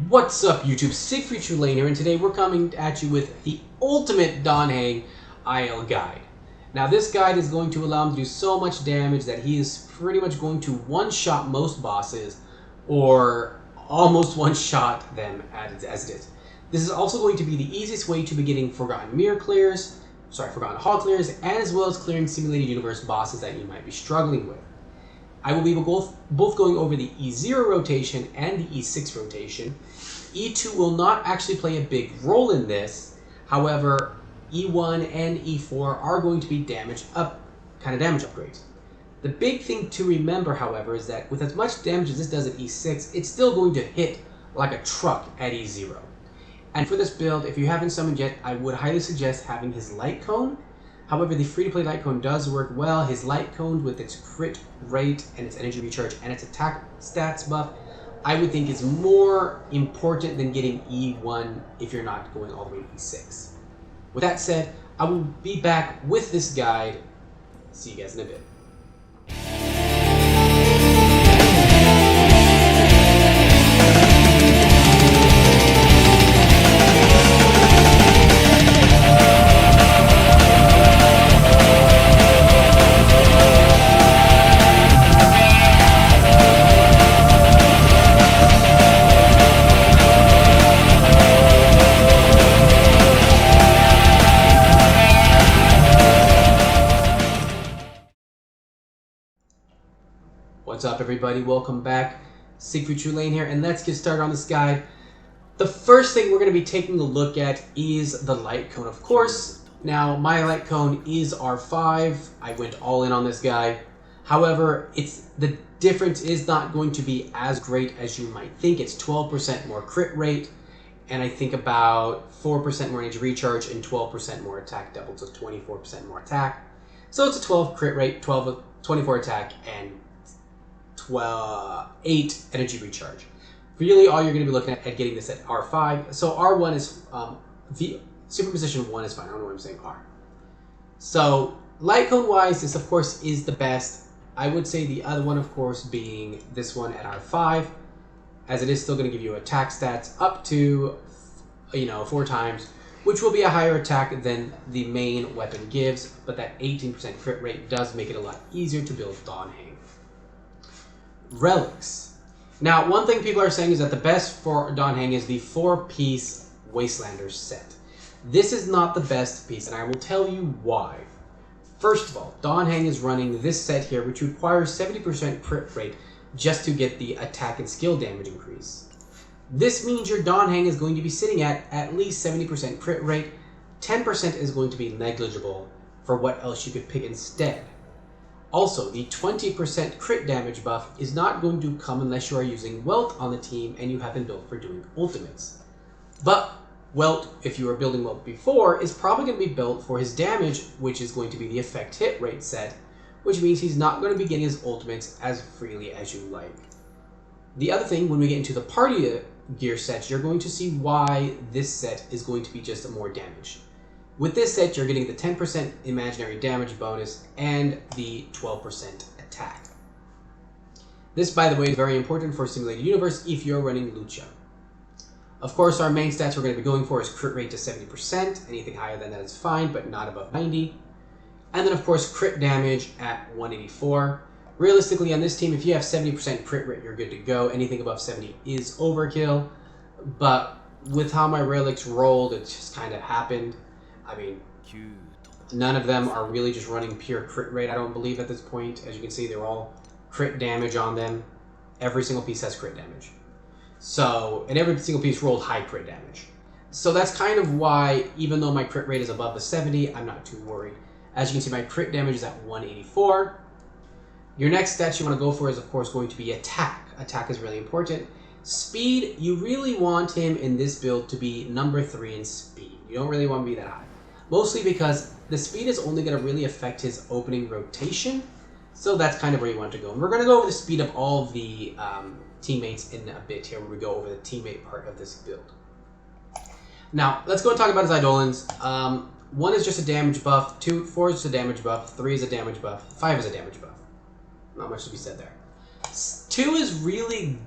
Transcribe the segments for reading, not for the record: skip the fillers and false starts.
What's up, YouTube? Siegfried Lane here, and today we're coming at you with the ultimate Dan Heng IL guide. Now, this guide is going to allow him to do so much damage that he is pretty much going to one-shot most bosses, or almost one-shot them as it is. This is also going to be the easiest way to be getting Forgotten Hall clears, and as well as clearing Simulated Universe bosses that you might be struggling with. I will be both going over the E0 rotation and the E6 rotation. E2 will not actually play a big role in this. However, E1 and E4 are going to be damage upgrades. The big thing to remember, however, is that with as much damage as this does at E6, it's still going to hit like a truck at E0. And for this build, if you haven't summoned yet, I would highly suggest having his Light Cone. However, the free-to-play Light Cone does work well. His Light Cone, with its crit rate and its energy recharge and its attack stats buff, I would think is more important than getting E1 if you're not going all the way to E6. With that said, I will be back with this guide. See you guys in a bit. What's up, everybody? Welcome back. Siegfried Lane here, and let's get started on this guide. The first thing we're going to be taking a look at is the Light Cone, of course. Now, my Light Cone is R5. I went all in on this guy. However, the difference is not going to be as great as you might think. It's 12% more crit rate, and I think about 4% more energy recharge and 12% more attack doubled, so 24% more attack. So it's a 12 crit rate, 24 attack, and 8 energy recharge. Really, all you're going to be looking at getting this at R5. So R1 is superposition 1 is fine. I don't know why I'm saying R. So Light Cone wise, this of course is the best. I would say the other one, of course, being this one at R5, as it is still going to give you attack stats up to 4 times, which will be a higher attack than the main weapon gives. But that 18% crit rate does make it a lot easier to build Dan Heng. Relics. Now, one thing people are saying is that the best for Dan Heng is the 4-piece Wastelanders set. This is not the best piece, and I will tell you why. First of all, Dan Heng is running this set here, which requires 70% crit rate just to get the attack and skill damage increase. This means your Dan Heng is going to be sitting at least 70% crit rate. 10% is going to be negligible for what else you could pick instead. Also, the 20% crit damage buff is not going to come unless you are using Welt on the team and you have been built for doing ultimates. But Welt, if you were building Welt before, is probably going to be built for his damage, which is going to be the effect hit rate set, which means he's not going to be getting his ultimates as freely as you like. The other thing, when we get into the party gear sets, you're going to see why this set is going to be just more damage. With this set, you're getting the 10% imaginary damage bonus and the 12% attack. This, by the way, is very important for Simulated Universe if you're running Lucha. Of course, our main stats we're going to be going for is crit rate to 70%. Anything higher than that is fine, but not above 90. And then, of course, crit damage at 184. Realistically, on this team, if you have 70% crit rate, you're good to go. Anything above 70 is overkill. But with how my relics rolled, it just kind of happened. I mean, none of them are really just running pure crit rate, I don't believe, at this point. As you can see, they're all crit damage on them. Every single piece has crit damage. So, and every single piece rolled high crit damage. So that's kind of why, even though my crit rate is above the 70, I'm not too worried. As you can see, my crit damage is at 184. Your next stat you want to go for is, of course, going to be attack. Attack is really important. Speed, you really want him in this build to be number 3 in speed. You don't really want to be that high. Mostly because the speed is only going to really affect his opening rotation. So that's kind of where you want to go. And we're going to go over the speed of all of the teammates in a bit here when we go over the teammate part of this build. Now, let's go and talk about his Eidolons. 1 is just a damage buff, 4 is a damage buff, 3 is a damage buff, 5 is a damage buff. Not much to be said there. 2 is really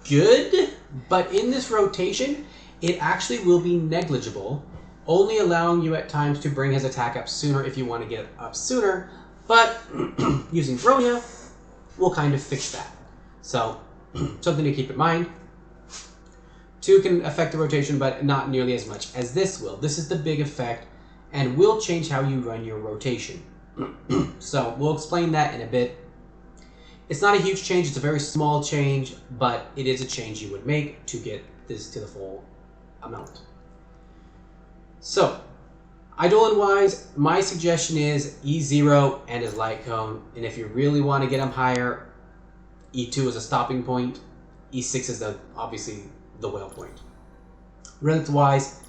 good, but in this rotation, it actually will be negligible, only allowing you at times to bring his attack up sooner if you want to get it up sooner, but using Bronya will kind of fix that. So, something to keep in mind. 2 can affect the rotation, but not nearly as much as this will. This is the big effect, and will change how you run your rotation. So, we'll explain that in a bit. It's not a huge change, it's a very small change, but it is a change you would make to get this to the full amount. So, Eidolon-wise, my suggestion is E0 and his Light Cone, and if you really want to get him higher, E2 is a stopping point, E6 is obviously the whale point. Relic-wise,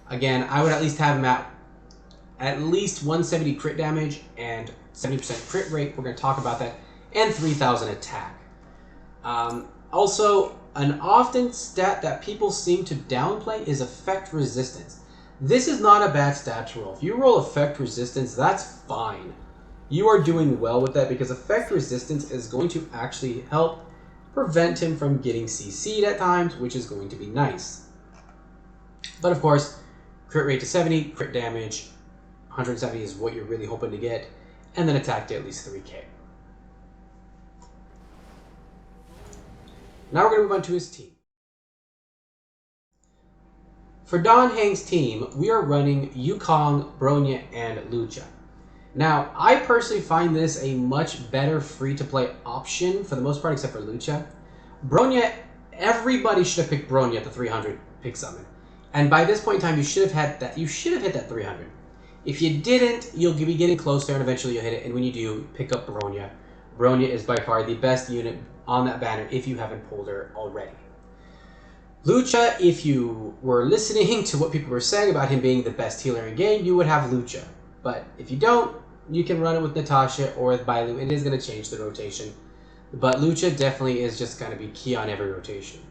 again, I would at least have him at least 170 crit damage and 70% crit rate, we're going to talk about that, and 3000 attack. Also, an often stat that people seem to downplay is effect resistance. This is not a bad stat to roll. If you roll effect resistance, that's fine. You are doing well with that because effect resistance is going to actually help prevent him from getting CC'd at times, which is going to be nice. But of course, crit rate to 70, crit damage 170 is what you're really hoping to get, and then attack to at least 3k. Now we're going to move on to his team. For Dan Heng's team, we are running Yukong, Bronya, and Lucha. Now, I personally find this a much better free-to-play option for the most part, except for Lucha. Bronya, everybody should have picked Bronya at the 300 pick summon. And by this point in time, you should have had that. You should have hit that 300. If you didn't, you'll be getting closer, and eventually you'll hit it. And when you do, pick up Bronya. Bronya is by far the best unit on that banner if you haven't pulled her already. Lucha, if you were listening to what people were saying about him being the best healer in game, you would have Lucha. But if you don't, you can run it with Natasha or with Bailu. It is going to change the rotation. But Lucha definitely is just going to be key on every rotation.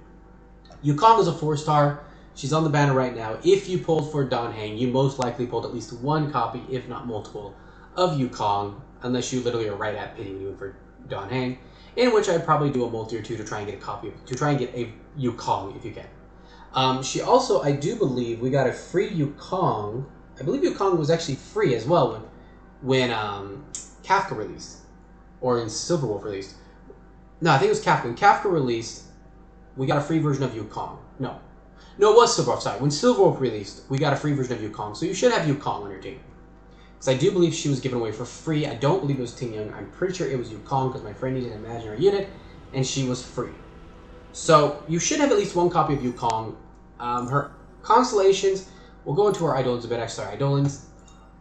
Yukong is a 4-star. She's on the banner right now. If you pulled for Dan Heng, you most likely pulled at least one copy, if not multiple, of Yukong, unless you literally are right at pitting you for Dan Heng, in which I'd probably do a multi or two to try and get a copy, to try and get a Yukong if you can. She also, I do believe, we got a free Yukong. I believe Yukong was actually free as well when Kafka released, or in Silverwolf released. No, I think it was Kafka. When Kafka released, we got a free version of Yukong. No, it was Silverwolf, sorry. When Silverwolf released, we got a free version of Yukong. So you should have Yukong on your team. Because I do believe she was given away for free. I don't believe it was Ting Young. I'm pretty sure it was Yukong because my friend needed an imaginary unit, and she was free. So you should have at least one copy of Yukong. Her constellations, we'll go into our Eidolons a bit. Actually, Eidolons.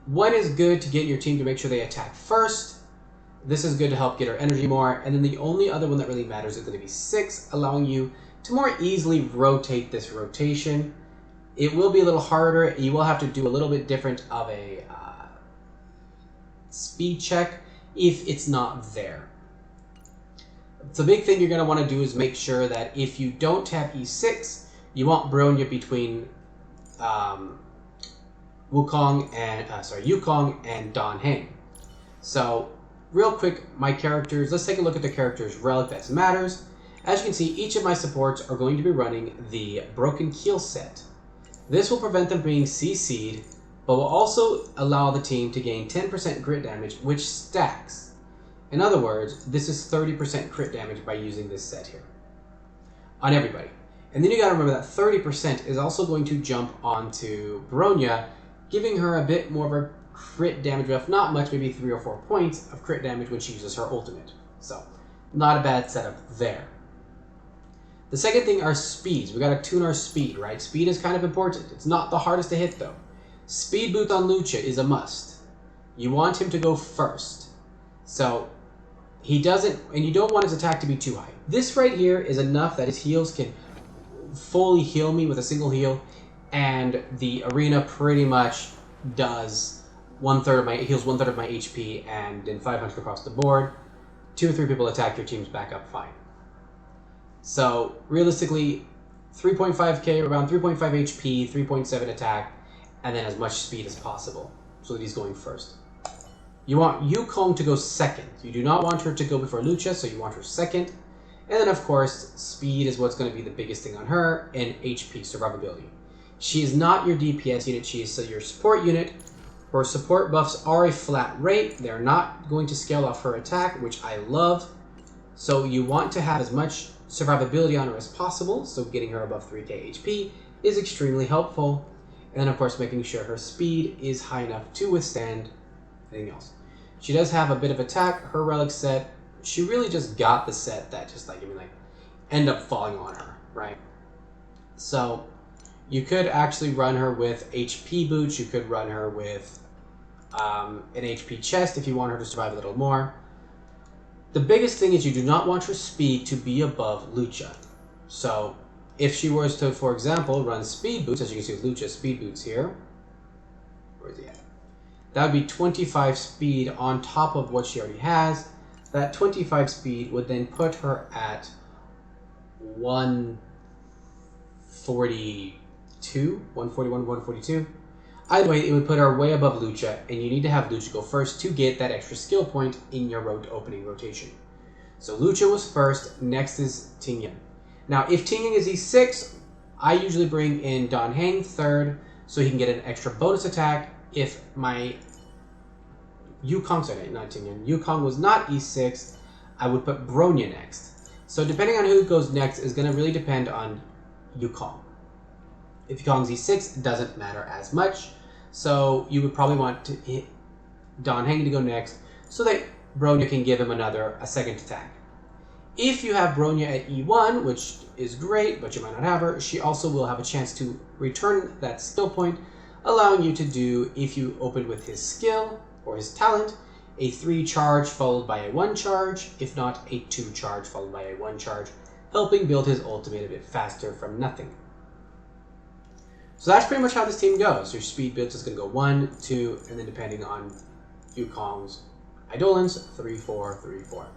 One is good to get your team to make sure they attack first. This is good to help get her energy more. And then the only other one that really matters is going to be 6, allowing you to more easily rotate this rotation. It will be a little harder. You will have to do a little bit different of a speed check if it's not there. The big thing you're going to want to do is make sure that if you don't tap E6, you want Bronya between Yukong and Dan Heng. So, real quick, my characters, let's take a look at the characters' relic that matters. As you can see, each of my supports are going to be running the Broken Keel set. This will prevent them being CC'd, but will also allow the team to gain 10% crit damage, which stacks. In other words, this is 30% crit damage by using this set here on everybody. And then you gotta remember that 30% is also going to jump onto Bronya, giving her a bit more of a crit damage buff, not much, maybe 3 or 4 points of crit damage when she uses her ultimate. So, not a bad setup there. The second thing are speeds. We gotta tune our speed, right? Speed is kind of important. It's not the hardest to hit though. Speed boost on Lucha is a must. You want him to go first. So, he doesn't, and you don't want his attack to be too high. This right here is enough that his heals can fully heal me with a single heal, and the arena pretty much does heals 1/3 of my HP, and then 500 across the board. 2 or 3 people attack your team's back up fine. So realistically, 3.5k, around 3.5 HP, 3.7 attack, and then as much speed as possible, so that he's going first. You want Yukong to go second. You do not want her to go before Lucha, so you want her second. And then, of course, speed is what's going to be the biggest thing on her, and HP, survivability. She is not your DPS unit, she is your support unit. Her support buffs are a flat rate. They're not going to scale off her attack, which I love. So you want to have as much survivability on her as possible, so getting her above 3k HP is extremely helpful. And then, of course, making sure her speed is high enough to withstand anything else. She does have a bit of attack. Her relic set, she really just got the set that just end up falling on her, right? So you could actually run her with HP boots. You could run her with an HP chest if you want her to survive a little more. The biggest thing is you do not want her speed to be above Lucha. So if she was to, for example, run speed boots, as you can see with Lucha's speed boots here, where is he at? That would be 25 speed on top of what she already has. That 25 speed would then put her at 142, 141, 142. Either way, it would put her way above Lucha, and you need to have Lucha go first to get that extra skill point in your opening rotation. So Lucha was first, next is Ting. Now, if Ting is E6, I usually bring in Dan Heng third, so he can get an extra bonus attack. If my Yukong was not E6, I would put Bronya next. So depending on who goes next is going to really depend on Yukong. If Yukong's E6, it doesn't matter as much. So you would probably want to hit Dan Heng to go next so that Bronya can give him a second attack. If you have Bronya at E1, which is great, but you might not have her, she also will have a chance to return that skill point, allowing you to do, if you open with his skill or his talent, a 3 charge followed by a 1 charge, if not a 2 charge followed by a 1 charge, helping build his ultimate a bit faster from nothing. So that's pretty much how this team goes. Your speed builds is going to go 1, 2, and then depending on Yukong's Eidolons, 3, 4, 3, 4.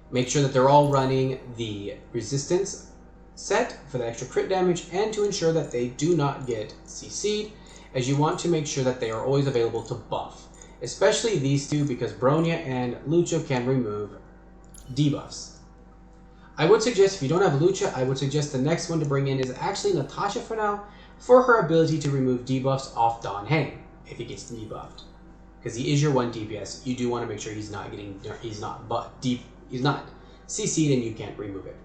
Make sure that they're all running the resistance set for the extra crit damage and to ensure that they do not get CC'd, as you want to make sure that they are always available to buff. Especially these two, because Bronya and Lucha can remove debuffs. I would suggest, if you don't have Lucha, I would suggest the next one to bring in is actually Natasha for now, for her ability to remove debuffs off Dan Heng if he gets debuffed. Because he is your 1 DPS, you do want to make sure he's not CC'd and you can't remove it.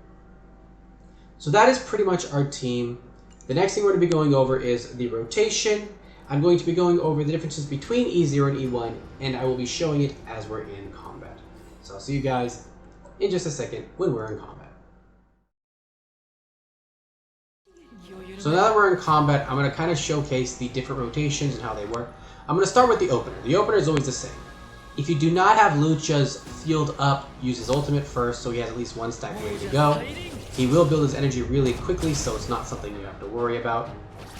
So that is pretty much our team. The next thing we're going to be going over is the rotation. I'm going to be going over the differences between E0 and E1, and I will be showing it as we're in combat. So I'll see you guys in just a second when we're in combat. So now that we're in combat, I'm going to kind of showcase the different rotations and how they work. I'm going to start with the opener. The opener is always the same. If you do not have Lucha's field up, use his ultimate first so he has at least 1 stack ready to go. He will build his energy really quickly, so it's not something you have to worry about.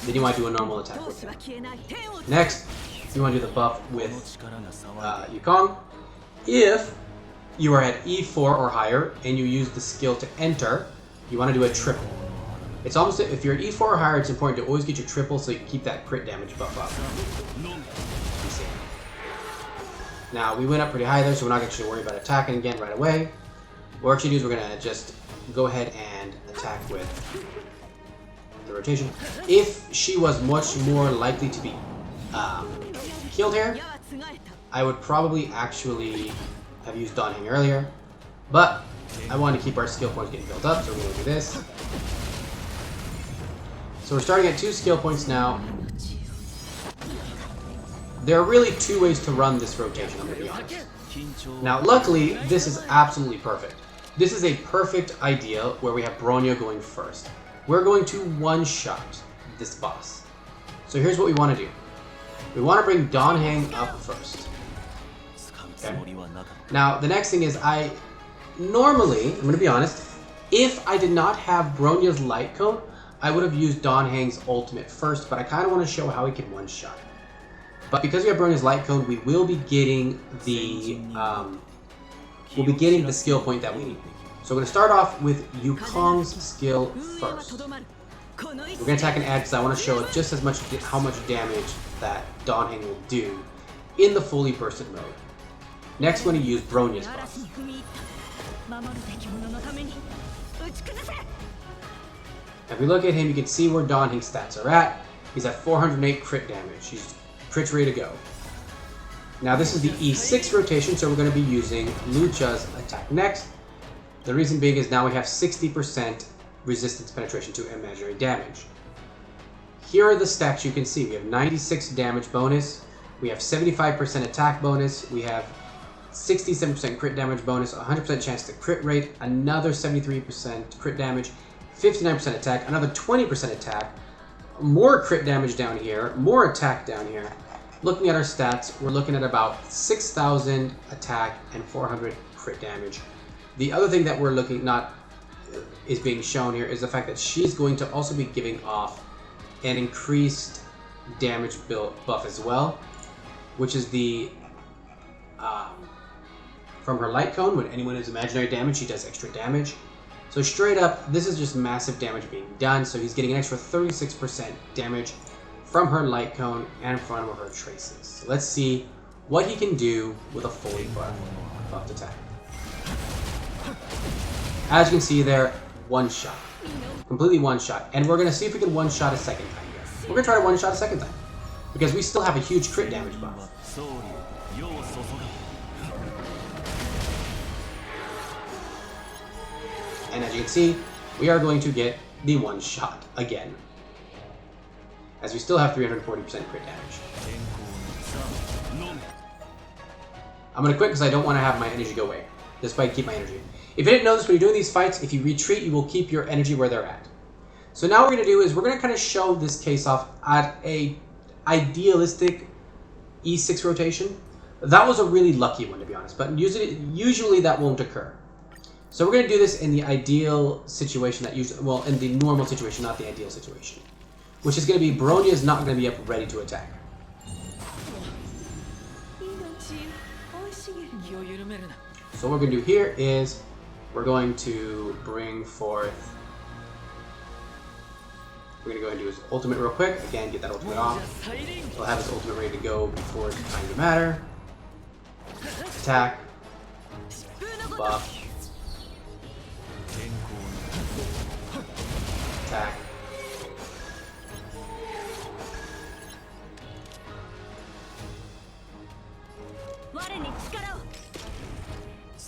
Then you want to do a normal attack with him. Next, you want to do the buff with Yukong. If you are at E4 or higher and you use the skill to enter, you want to do a triple. It's almost, if you're at E4 or higher, it's important to always get your triple so you keep that crit damage buff up. Now, we went up pretty high there, so we're not actually worried about attacking again right away. What we're actually do is we're going to just go ahead and attack with the rotation. If she was much more likely to be killed here, I would probably actually have used Dan Heng earlier, but I want to keep our skill points getting built up, so we're going to do this. So we're starting at 2 skill points now. There are really 2 ways to run this rotation, I'm going to be honest. Now, luckily, this is absolutely perfect. This is a perfect idea where we have Bronya going first. We're going to one-shot this boss. So here's what we want to do. We want to bring Dan Heng up first. Okay. Now, the next thing is normally, I'm going to be honest, if I did not have Bronya's light cone, I would have used Dan Heng's ultimate first, but I kind of want to show how he can one-shot. But because we have Bronya's light cone, we will be getting the skill point that we need. So we're going to start off with Yukong's skill first. We're going to attack and add because I want to show just as much how much damage that Dan Heng will do in the fully bursted mode. Next, we're going to use Bronya's buff. If we look at him, you can see where Dan Heng's stats are at. He's at 408 crit damage. He's crit ready to go. Now this is the E6 rotation, so we're going to be using Lucha's attack next. The reason being is now we have 60% resistance penetration to imaginary damage. Here are the stats you can see. We have 96 damage bonus, we have 75% attack bonus, we have 67% crit damage bonus, 100% chance to crit rate, another 73% crit damage, 59% attack, another 20% attack, more crit damage down here, more attack down here. Looking at our stats, we're looking at about 6,000 attack and 400 crit damage. The other thing that we're looking is being shown here is the fact that she's going to also be giving off an increased damage buff as well, which is the from her light cone. When anyone is imaginary damage, she does extra damage. So straight up, this is just massive damage being done. So he's getting an extra 36% damage from her light cone and from her traces. So let's see what he can do with a fully buffed attack. As you can see there, one shot. Completely one shot. And we're going to see if we can one shot a second time here. We're going to try to one shot a second time, because we still have a huge crit damage buff. And as you can see, we are going to get the one shot again, as we still have 340% crit damage. I'm going to quit because I don't want to have my energy go away. This way I keep my energy. If you didn't know this, when you're doing these fights, if you retreat, you will keep your energy where they're at. So now what we're going to do is we're going to kind of show this case off at a idealistic E6 rotation. That was a really lucky one, to be honest, but usually that won't occur. So we're going to do this in the ideal situation, in the normal situation, not the ideal situation. Which is going to be, Bronya is not going to be up ready to attack. So what we're going to do here is, we're going to bring forth, we're going to go and do his ultimate real quick. Again, get that ultimate off. He'll have his ultimate ready to go before it's time to matter. Attack. Buff. Attack.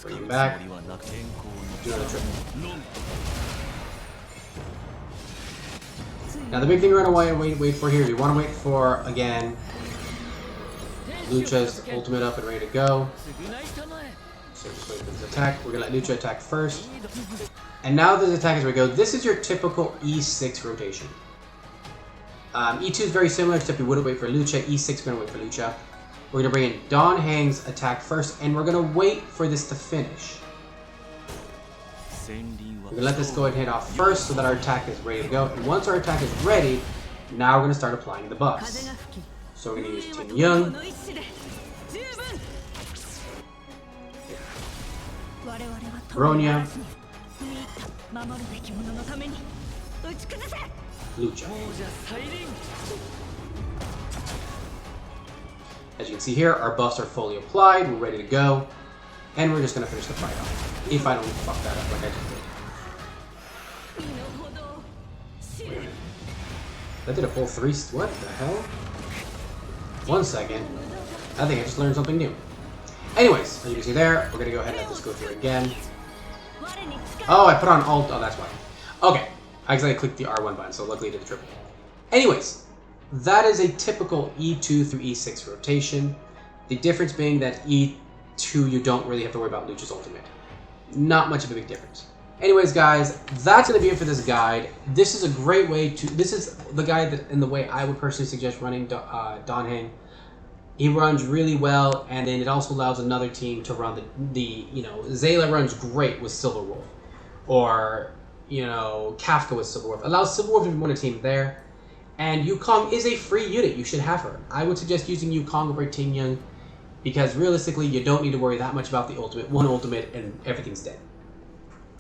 Bring him back. Do another triple. Now the big thing we're going to wait for here is we want to wait for, again, Lucha's ultimate up and ready to go. So just wait for this attack. We're going to let Lucha attack first. And now this attack is ready to go. This is your typical E6 rotation. E2 is very similar, except we wouldn't wait for Lucha. E6, we're going to wait for Lucha. We're going to bring in Dan Heng's attack first, and we're going to wait for this to finish. We're going to let this go ahead and hit off first so that our attack is ready to go. And once our attack is ready, now we're going to start applying the buffs. So we're going to use Tin Young. Bronya. Lucha. As you can see here, our buffs are fully applied, we're ready to go, and we're just going to finish the fight off. If I don't fuck that up like I just did. Wait a minute. That did a full 3, what the hell? 1 second. I think I just learned something new. Anyways, as you can see there, we're going to go ahead and let this go through again. Oh, I put on alt, oh that's why. Okay, I accidentally clicked the R1 button, so luckily it did the triple. Anyways. That is a typical E2 through E6 rotation. The difference being that E2, you don't really have to worry about Lucha's ultimate. Not much of a big difference. Anyways, guys, that's going to be it for this guide. This is a great way to... This is the guide that, in the way I would personally suggest running Dan Heng. He runs really well, and then it also allows another team to run Zayla runs great with Silver Wolf. Or, Kafka with Silver Wolf. Allows Silver Wolf to run a team there. And Yukong is a free unit. You should have her. I would suggest using Yukong over Tin Young, because realistically, you don't need to worry that much about the ultimate. One ultimate and everything's dead.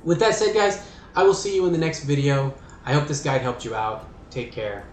With that said, guys, I will see you in the next video. I hope this guide helped you out. Take care.